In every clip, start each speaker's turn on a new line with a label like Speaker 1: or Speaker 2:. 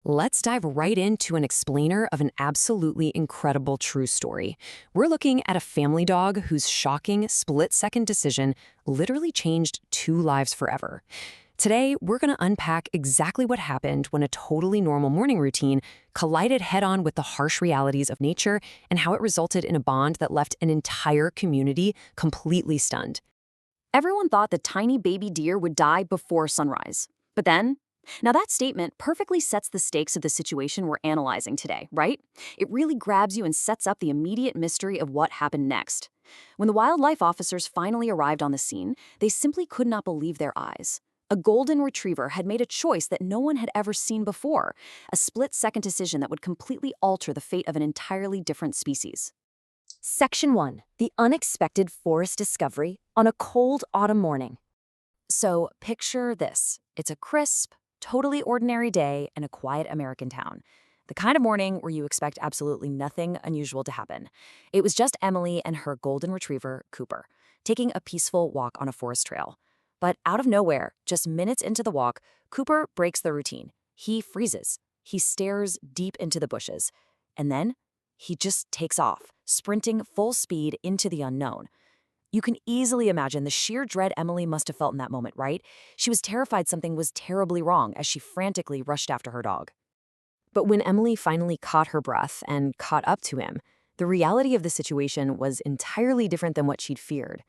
Speaker 1: Let's dive right into an explainer of an absolutely incredible true story. We're looking at a family dog whose shocking split-second decision literally changed two lives forever. Today, we're going to unpack exactly what happened when a totally normal morning routine collided head-on with the harsh realities of nature and how it resulted in a bond that left an entire community completely stunned.
Speaker 2: Everyone thought the tiny baby deer would die before sunrise. But then, now that statement perfectly sets the stakes of the situation we're analyzing today, right? It really grabs you and sets up the immediate mystery of what happened next. When the wildlife officers finally arrived on the scene, they simply could not believe their eyes. A golden retriever had made a choice that no one had ever seen before, a split-second decision that would completely alter the fate of an entirely different species. Section 1. The unexpected forest discovery on a cold autumn morning. So picture this. It's a crisp, totally ordinary day in a quiet American town. The kind of morning where you expect absolutely nothing unusual to happen. It was just Emily and her golden retriever, Cooper, taking a peaceful walk on a forest trail. But out of nowhere, just minutes into the walk, Cooper breaks the routine. He freezes. He stares deep into the bushes. And then he just takes off, sprinting full speed into the unknown. You can easily imagine the sheer dread Emily must have felt in that moment, right? She was terrified something was terribly wrong as she frantically rushed after her dog.
Speaker 1: But when Emily finally caught her breath and caught up to him, the reality of the situation was entirely different than what she'd feared.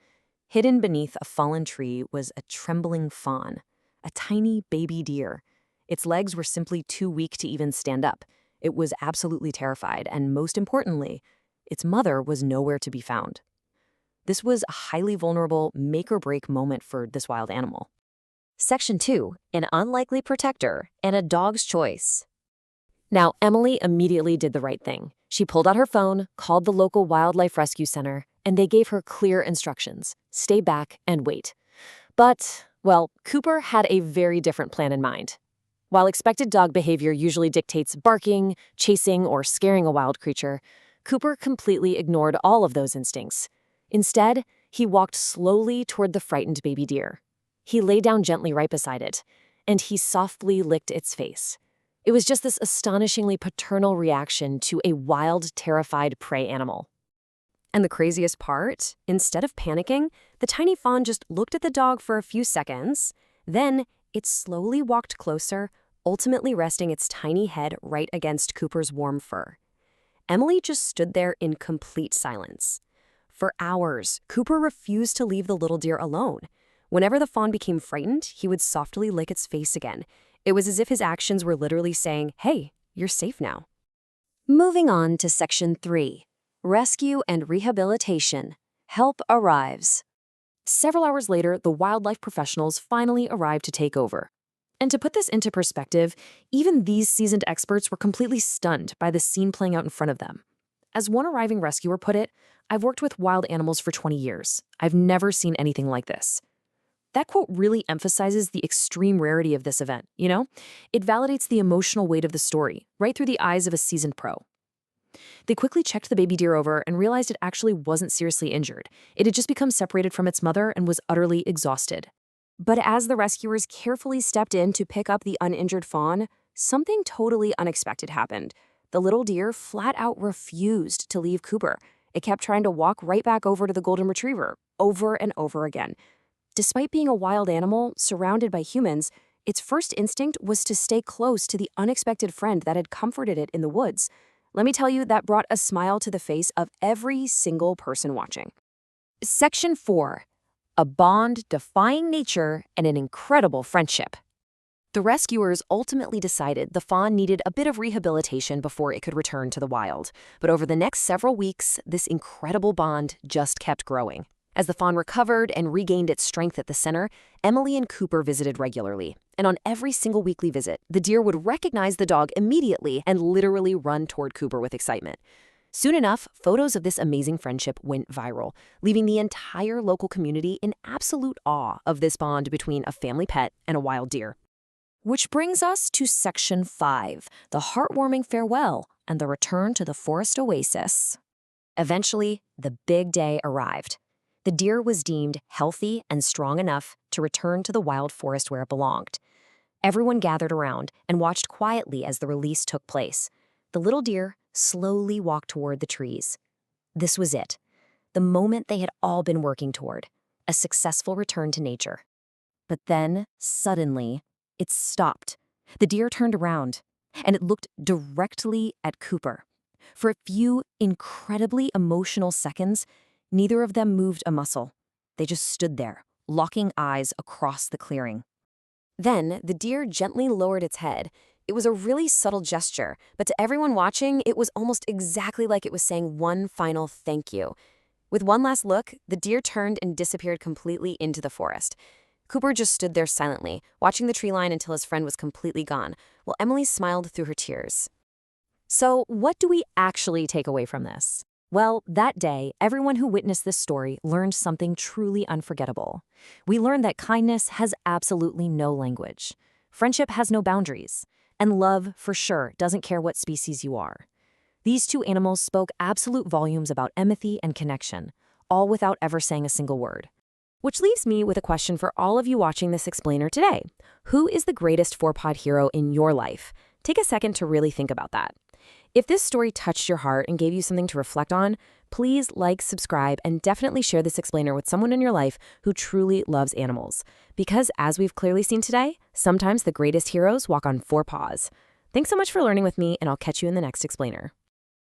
Speaker 1: Hidden beneath a fallen tree was a trembling fawn, a tiny baby deer. Its legs were simply too weak to even stand up. It was absolutely terrified, and most importantly, its mother was nowhere to be found. This was a highly vulnerable make-or-break moment for this wild animal.
Speaker 2: Section 2. An unlikely protector and a dog's choice. Now, Emily immediately did the right thing. She pulled out her phone, called the local wildlife rescue center, and they gave her clear instructions. Stay back and wait. But, well, Cooper had a very different plan in mind. While expected dog behavior usually dictates barking, chasing, or scaring a wild creature, Cooper completely ignored all of those instincts. Instead, he walked slowly toward the frightened baby deer. He lay down gently right beside it, and he softly licked its face. It was just this astonishingly paternal reaction to a wild, terrified prey animal.
Speaker 1: And the craziest part, instead of panicking, the tiny fawn just looked at the dog for a few seconds. Then it slowly walked closer, ultimately resting its tiny head right against Cooper's warm fur. Emily just stood there in complete silence. For hours, Cooper refused to leave the little deer alone. Whenever the fawn became frightened, he would softly lick its face again. It was as if his actions were literally saying, "Hey, you're safe now."
Speaker 2: Moving on to Section 3. Rescue and rehabilitation. Help arrives. Several hours later, the wildlife professionals finally arrived to take over. And to put this into perspective, even these seasoned experts were completely stunned by the scene playing out in front of them. As one arriving rescuer put it, "I've worked with wild animals for 20 years. I've never seen anything like this." That quote really emphasizes the extreme rarity of this event, you know? It validates the emotional weight of the story, right through the eyes of a seasoned pro. They quickly checked the baby deer over and realized it actually wasn't seriously injured. It had just become separated from its mother and was utterly exhausted. But as the rescuers carefully stepped in to pick up the uninjured fawn, something totally unexpected happened. The little deer flat out refused to leave Cooper. It kept trying to walk right back over to the golden retriever, over and over again. Despite being a wild animal surrounded by humans, its first instinct was to stay close to the unexpected friend that had comforted it in the woods. Let me tell you, that brought a smile to the face of every single person watching. Section 4. A bond defying nature and an incredible friendship. The rescuers ultimately decided the fawn needed a bit of rehabilitation before it could return to the wild. But over the next several weeks, this incredible bond just kept growing. As the fawn recovered and regained its strength at the center, Emily and Cooper visited regularly. And on every single weekly visit, the deer would recognize the dog immediately and literally run toward Cooper with excitement. Soon enough, photos of this amazing friendship went viral, leaving the entire local community in absolute awe of this bond between a family pet and a wild deer. Which brings us to Section 5, the heartwarming farewell and the return to the forest oasis. Eventually, the big day arrived. The deer was deemed healthy and strong enough to return to the wild forest where it belonged. Everyone gathered around and watched quietly as the release took place. The little deer slowly walked toward the trees. This was it, the moment they had all been working toward, a successful return to nature. But then, suddenly, it stopped. The deer turned around, and it looked directly at Cooper. For a few incredibly emotional seconds, neither of them moved a muscle. They just stood there, locking eyes across the clearing. Then, the deer gently lowered its head. It was a really subtle gesture, but to everyone watching, it was almost exactly like it was saying one final thank you. With one last look, the deer turned and disappeared completely into the forest. Cooper just stood there silently, watching the tree line until his friend was completely gone, while Emily smiled through her tears. So, what do we actually take away from this? Well, that day, everyone who witnessed this story learned something truly unforgettable. We learned that kindness has absolutely no language. Friendship has no boundaries. And love, for sure, doesn't care what species you are. These two animals spoke absolute volumes about empathy and connection, all without ever saying a single word. Which leaves me with a question for all of you watching this explainer today. Who is the greatest four-pawed hero in your life? Take a second to really think about that. If this story touched your heart and gave you something to reflect on, please like, subscribe, and definitely share this explainer with someone in your life who truly loves animals. Because as we've clearly seen today, sometimes the greatest heroes walk on four paws. Thanks so much for learning with me, and I'll catch you in the next explainer.